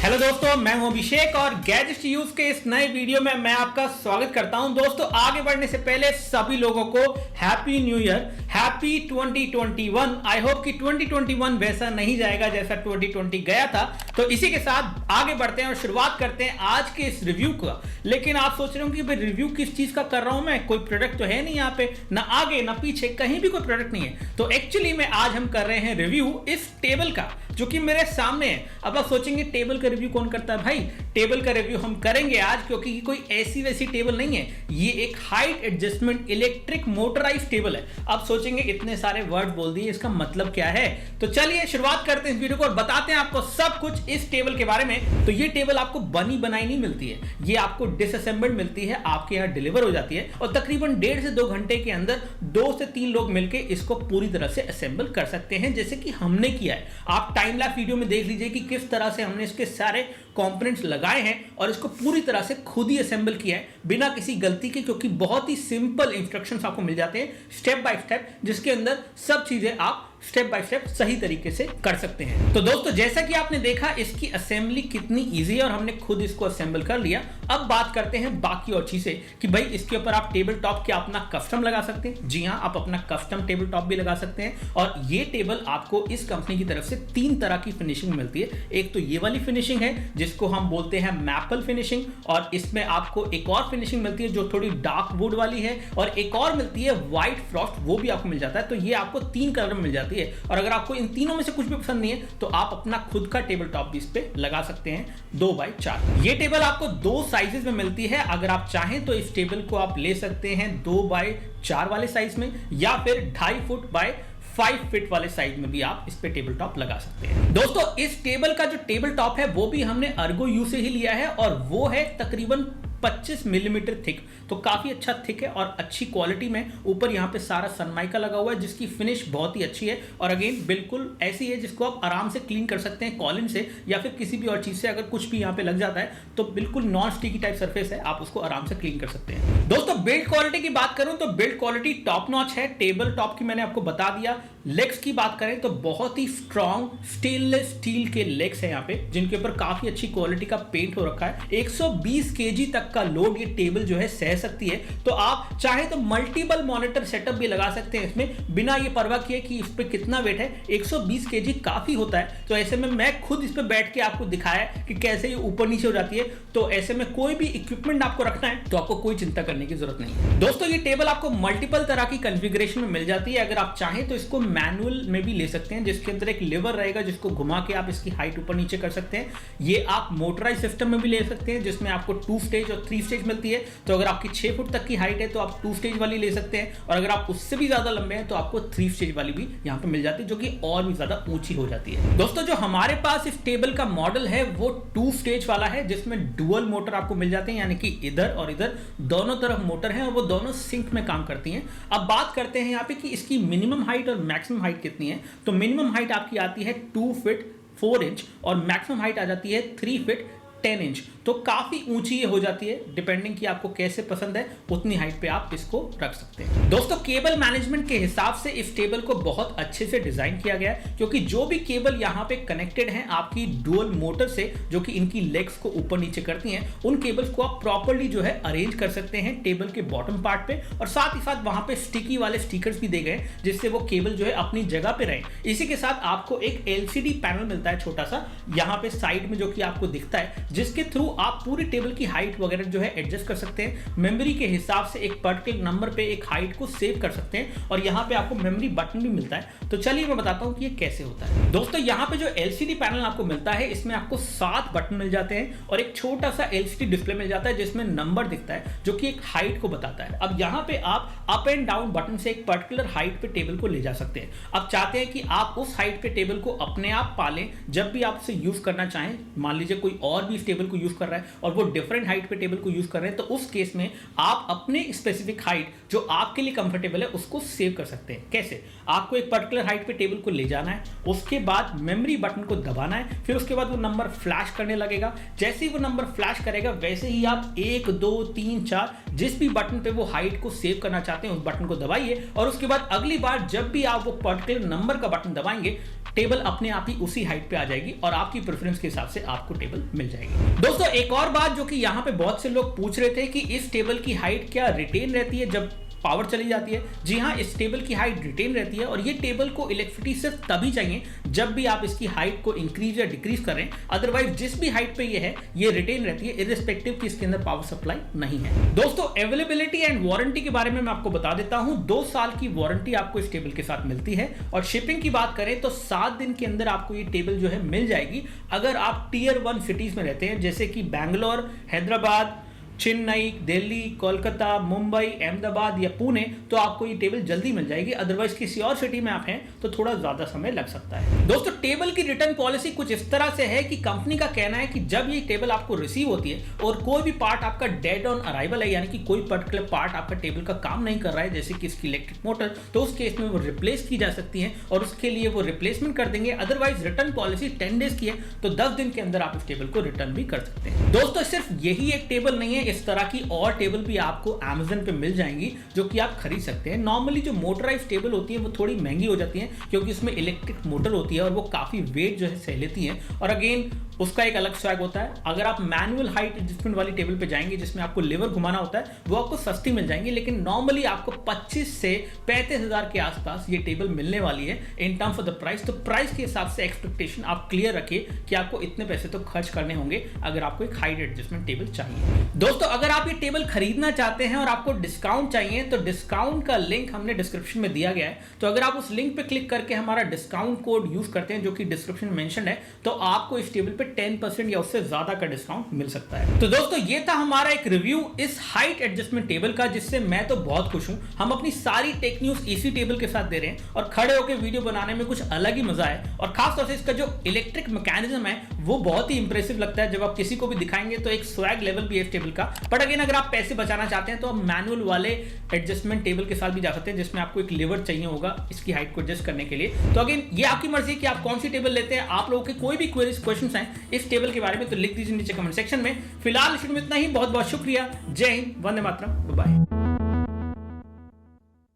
Hello दोस्तों, मैं हूं अभिषेक और गैजेट्स यूज के इस नए वीडियो में मैं आपका स्वागत करता हूं। दोस्तों, आगे बढ़ने से पहले सभी लोगों को happy new year, happy 2021। I hope कि 2021 वैसा नहीं जाएगा जैसा 2020 गया था। तो इसी के साथ आगे बढ़ते हैं और शुरुआत करते हैं आज के इस रिव्यू का। लेकिन आप सोच रहे हो कि भाई रिव्यू किस चीज का कर रहा हूं मैं, कोई प्रोडक्ट तो है नहीं यहाँ पे, ना आगे ना पीछे, कहीं भी कोई प्रोडक्ट नहीं है। तो एक्चुअली में आज हम कर रहे हैं रिव्यू इस टेबल का जो कि मेरे सामने है। अब आप सोचेंगे टेबल का रिव्यू कौन करता है? भाई टेबल का रिव्यू हम करेंगे आज, क्योंकि कोई ऐसी वैसी टेबल नहीं है, ये एक height adjustment electric motorise table है। अब सोचेंगे इतने सारे वर्ड बोल दिए, इसका मतलब क्या है? तो चलिए शुरुआत करते हैं इस वीडियो को और बताते हैं आपको सब कुछ इस टेबल के बारे में। तो ये टेबल आपको बनी बनाई नहीं मिलती है, ये आपको डिसअसेंबल्ड मिलती है, आपके यहाँ डिलीवर हो जाती है और तकरीबन 1.5 से 2 घंटे के अंदर 2 से 3 लोग मिलकर इसको पूरी तरह से असेंबल कर सकते हैं, जैसे कि हमने किया है। आप टाइम लैप्स वीडियो में देख लीजिए कि किस तरह से हमने इसके सारे कंपोनेंट्स लगाए हैं और इसको पूरी तरह से खुद ही असेंबल किया है बिना किसी गलती के, क्योंकि बहुत ही सिंपल इंस्ट्रक्शंस आपको मिल जाते हैं स्टेप बाय स्टेप, जिसके अंदर सब चीजें आप स्टेप बाय स्टेप सही तरीके से कर सकते हैं। तो दोस्तों, जैसा कि आपने देखा इसकी असेंबली कितनी इजी है और हमने खुद इसको असेंबल कर लिया। अब बात करते हैं बाकी और चीजें कि भाई इसके ऊपर आप टेबल टॉप क्या अपना कस्टम लगा सकते हैं। जी हां, आप अपना कस्टम टेबल टॉप भी लगा सकते हैं और ये टेबल आपको इस कंपनी की तरफ से 3 तरह की फिनिशिंग मिलती है। एक तो ये वाली फिनिशिंग है जिसको हम बोलते हैं मैपल फिनिशिंग, और इसमें आपको एक और फिनिशिंग मिलती है जो थोड़ी डार्क वुड वाली है, और एक और मिलती है व्हाइट फ्रॉस्ट, वो भी आपको मिल जाता है। तो ये आपको 3 कलर में मिल जाती है और अगर आपको इन तीनों में से कुछ भी पसंद नहीं है तो आप अपना खुद का टेबल टॉप भी इस पे लगा सकते हैं 2x4। ये टेबल आपको 2 साइजेस में मिलती है। अगर आप चाहें तो इस टेबल को आप ले सकते हैं 2x4 वाले साइज में, या फिर 2.5 फुट बाय 5 फीट वाले साइज में भी आप इस पे टेबल टॉप लगा सकते हैं। दोस्तों, इस टेबल का जो टेबल टॉप है वो भी हमने अर्गो यू से ही लिया है और वो है तकरीबन 25 मिलीमीटर थिक, तो काफी अच्छा थिक है और अच्छी क्वालिटी में। ऊपर यहाँ पे सारा सनमाइका लगा हुआ है जिसकी फिनिश बहुत ही अच्छी है और अगेन बिल्कुल ऐसी है जिसको आप आराम से क्लीन कर सकते हैं कॉलिन से या फिर किसी भी और चीज से। अगर कुछ भी यहाँ पे लग जाता है तो बिल्कुल नॉन स्टिकी टाइप सरफेस है, आप उसको आराम से क्लीन कर सकते हैं। दोस्तों, बिल्ड क्वालिटी की बात करूं तो बिल्ड क्वालिटी टॉप नॉच है। टेबल टॉप की मैंने आपको बता दिया। लेग्स की बात करें तो बहुत ही स्ट्रॉन्ग स्टेनलेस स्टील के लेग्स है यहाँ पे, जिनके ऊपर काफी अच्छी क्वालिटी का पेंट हो रखा है। 120 केजी तक का लोड ये टेबल जो है सह सकती है। तो आप चाहे तो मल्टीपल मॉनिटर सेटअप भी लगा सकते हैं इसमें, बिना ये परवाह किए कि इस पे कितना वेट है। 120 केजी काफी होता है। तो ऐसे में मैं खुद इस पे बैठ के आपको दिखाया कि कैसे ये ऊपर नीचे हो जाती है। तो ऐसे में कोई भी इक्विपमेंट आपको रखना है तो आपको कोई चिंता करने की जरूरत नहीं है। दोस्तों, ये टेबल आपको मल्टीपल तरह की कॉन्फ़िगरेशन में मिल जाती है। अगर आप चाहें तो इसको मैनुअल में भी ले सकते हैं, जिसके अंदर एक लीवर रहेगा जिसको घुमा के आप इसकी हाइट ऊपर नीचे कर सकते हैं। ये आप मोटराइज सिस्टम में भी ले सकते हैं जिसमें आपको 2 स्टेज और 3 स्टेज मिलती है। तो अगर आपकी 6 फुट तक की हाइट है तो आप 2 स्टेज वाली ले सकते हैं, और अगर आप उससे भी ज्यादा लंबे हैं तो आपको 3 स्टेज वाली भी यहाँ पे मिल जाती है, जो कि और भी ज्यादा ऊंची हो जाती है। दोस्तों, जो हमारे पास इस टेबल का मॉडल है वो 2 स्टेज वाला है, जिसमें डुअल मोटर आपको मिल जाते हैं, यानी कि इधर और इधर दोनों तरफ मोटर है और वो दोनों सिंक में काम करती हैं। अब बात करते हैं यहाँ पे कि इसकी मिनिमम हाइट और मैक्सिमम हाइट कितनी है। तो मिनिमम हाइट आपकी आती है 2 फीट 4 इंच और मैक्सिमम हाइट आ जाती है 3 फीट 10 इंच। तो काफी ऊंची ये हो जाती है, डिपेंडिंग कि आपको कैसे पसंद है उतनी हाइट पे आप इसको रख सकते हैं। दोस्तों, केबल मैनेजमेंट के हिसाब से इस टेबल को बहुत अच्छे से डिजाइन किया गया है, क्योंकि जो भी केबल यहाँ पे कनेक्टेड है आपकी डुअल मोटर से, जो कि इनकी लेग्स को ऊपर नीचे करती हैं, उन केबल्स को आप प्रॉपर्ली जो है अरेंज कर सकते हैं टेबल के बॉटम पार्ट पे, और साथ ही साथ वहां पे स्टिकी वाले स्टिकर्स भी दे गए जिससे वो केबल जो है अपनी जगह पे रहे। इसी के साथ आपको एक LCD पैनल मिलता है छोटा सा यहाँ पे साइड में, जो कि आपको दिखता है, जिसके थ्रू आप पूरी टेबल की हाइट वगैरह जो है एडजस्ट कर सकते हैं। मेमोरी के हिसाब से एक पर्टिकुलर नंबर पे एक हाइट को सेव कर सकते हैं, और यहाँ पे आपको मेमोरी बटन भी मिलता है। तो चलिए मैं बताता हूँ कि ये कैसे होता है। दोस्तों, यहाँ पे जो LCD पैनल आपको मिलता है इसमें आपको 7 बटन मिल जाते हैं और एक छोटा सा LCD डिस्प्ले मिल जाता है जिसमें नंबर दिखता है, जो कि एक हाइट को बताता है। अब यहाँ पे आप अप एंड डाउन बटन से एक पर्टिकुलर हाइट पे टेबल को ले जा सकते हैं। अब चाहते हैं कि आप उस हाइट पे टेबल को अपने आप पालें, जब भी आप उसे यूज करना चाहें, मान लीजिए कोई और भी इस टेबल को यूज कर रहा है और वो डिफरेंट हाइट पे टेबल को यूज कर रहे हैं, तो उस केस में आप अपने स्पेसिफिक हाइट जो आपके लिए कंफर्टेबल है उसको सेव कर सकते हैं। कैसे? आपको एक पर्टिकुलर हाइट पे टेबल को ले जाना है, उसके बाद मेमोरी बटन को दबाना है, फिर उसके बाद वो नंबर फ्लैश करने लगेगा। जैसे ही वो नंबर फ्लैश करेगा वैसे ही आप 1 2 3 4 जिस भी बटन पे वो हाइट को सेव करना चाहते हैं उस बटन को दबाइए, और उसके बाद अगली बार जब भी आप वो पर्टिकुलर नंबर का बटन दबाएंगे टेबल अपने आप ही उसी हाइट पे आ जाएगी और आपकी प्रेफरेंस के हिसाब से आपको टेबल मिल जाएगी। दोस्तों एक और बात जो कि यहां पे बहुत से लोग पूछ रहे थे कि इस टेबल की हाइट क्या रिटेन रहती है जब पावर चली जाती है। जी हाँ, इस टेबल की हाइट रिटेन रहती है और ये टेबल को इलेक्ट्रिसिटी सिर्फ तभी चाहिए जब भी आप इसकी हाइट को इंक्रीज या डिक्रीज करें, अदरवाइज जिस भी हाइट पे ये है ये रिटेन रहती है इररिस्पेक्टिव कि इसके अंदर पावर सप्लाई नहीं है। दोस्तों अवेलेबिलिटी एंड वारंटी के बारे में मैं आपको बता देता हूं। 2 साल की वारंटी आपको इस टेबल के साथ मिलती है और शिपिंग की बात करें तो 7 दिन के अंदर आपको ये टेबल जो है मिल जाएगी। अगर आप टियर 1 सिटीज में रहते हैं जैसे कि बैंगलोर, हैदराबाद, चेन्नई, दिल्ली, कोलकाता, मुंबई, अहमदाबाद या पुणे, तो आपको ये टेबल जल्दी मिल जाएगी। अदरवाइज किसी और सिटी में आप हैं तो थोड़ा ज्यादा समय लग सकता है। दोस्तों टेबल की रिटर्न पॉलिसी कुछ इस तरह से है कि कंपनी का कहना है कि जब ये टेबल आपको रिसीव होती है और कोई भी पार्ट आपका डेड ऑन अराइवल है, यानी कि कोई पर्टिकुलर पार्ट आपका टेबल का काम नहीं कर रहा है, जैसे कि इसकी इलेक्ट्रिक मोटर, तो उस केस में वो रिप्लेस की जा सकती है और उसके लिए वो रिप्लेसमेंट कर देंगे। अदरवाइज रिटर्न पॉलिसी 10 डेज की है, तो 10 दिन के अंदर आप इस टेबल को रिटर्न भी कर सकते हैं। दोस्तों सिर्फ यही एक टेबल नहीं है, इस तरह की और टेबल भी आपको Amazon पे मिल जाएंगी जो कि आप खरीद सकते हैं। नॉर्मली जो मोटराइज टेबल होती है वो थोड़ी महंगी हो जाती है क्योंकि इसमें इलेक्ट्रिक मोटर होती है और वो काफी वेट जो है सह लेती है और अगेन उसका एक अलग स्वैग होता है। अगर आप मैनुअल हाइट एडजस्टमेंट वाली टेबल पे जाएंगे जिसमें आपको लेवर घुमाना होता है वो आपको सस्ती मिल जाएंगी, लेकिन नॉर्मली आपको 25 से 35,000 के आसपास ये टेबल मिलने वाली है in terms of the price. तो प्राइस के हिसाब से एक्सपेक्टेशन आप क्लियर रखिए कि आपको इतने पैसे तो खर्च करने होंगे अगर आपको एक हाइट एडजस्टमेंट टेबल चाहिए। दोस्तों अगर आप ये टेबल खरीदना चाहते हैं और आपको डिस्काउंट चाहिए तो डिस्काउंट का लिंक हमने डिस्क्रिप्शन में दिया गया है, तो अगर आप उस लिंक पे क्लिक करके हमारा डिस्काउंट कोड यूज करते हैं जो कि डिस्क्रिप्शन में मेंशन है, तो आपको इस टेबल पे 10% या उससे ज्यादा का डिस्काउंट मिल सकता है। तो दोस्तों ये था हमारा एक रिव्यू इस हाइट एडजस्टमेंट टेबल का, जिससे मैं तो बहुत खुश हूं। हम अपनी सारी टेक न्यूज इसी टेबल के साथ दे रहे हैं और खड़े होकर वीडियो बनाने में कुछ अलग ही मजा है और खासतौर से इसका जो इलेक्ट्रिक मैकेनिज्म है वो बहुत ही इंप्रेसिव लगता है। जब आप किसी को भी दिखाएंगे तो एक स्वैग लेवल भी है इस टेबल का। बट अगेन अगर आप पैसे बचाना चाहते हैं तो आप मैनुअल वाले एडजस्टमेंट टेबल के साथ भी जा सकते हैं जिसमें आपको एक लेवर चाहिए होगा इसकी हाइट को एडजस्ट करने के लिए। तो अगेन ये आपकी मर्जी है कि आप कौन सी टेबल लेते हैं। आप लोगों के कोई भी क्वेरीज क्वेश्चंस हैं इस टेबल के बारे में तो लिख दीजिए नीचे कमेंट सेक्शन में। फिलहाल इस वीडियो में इतना ही। बहुत बहुत शुक्रिया। जय हिंद, वंदे मातरम, बाय।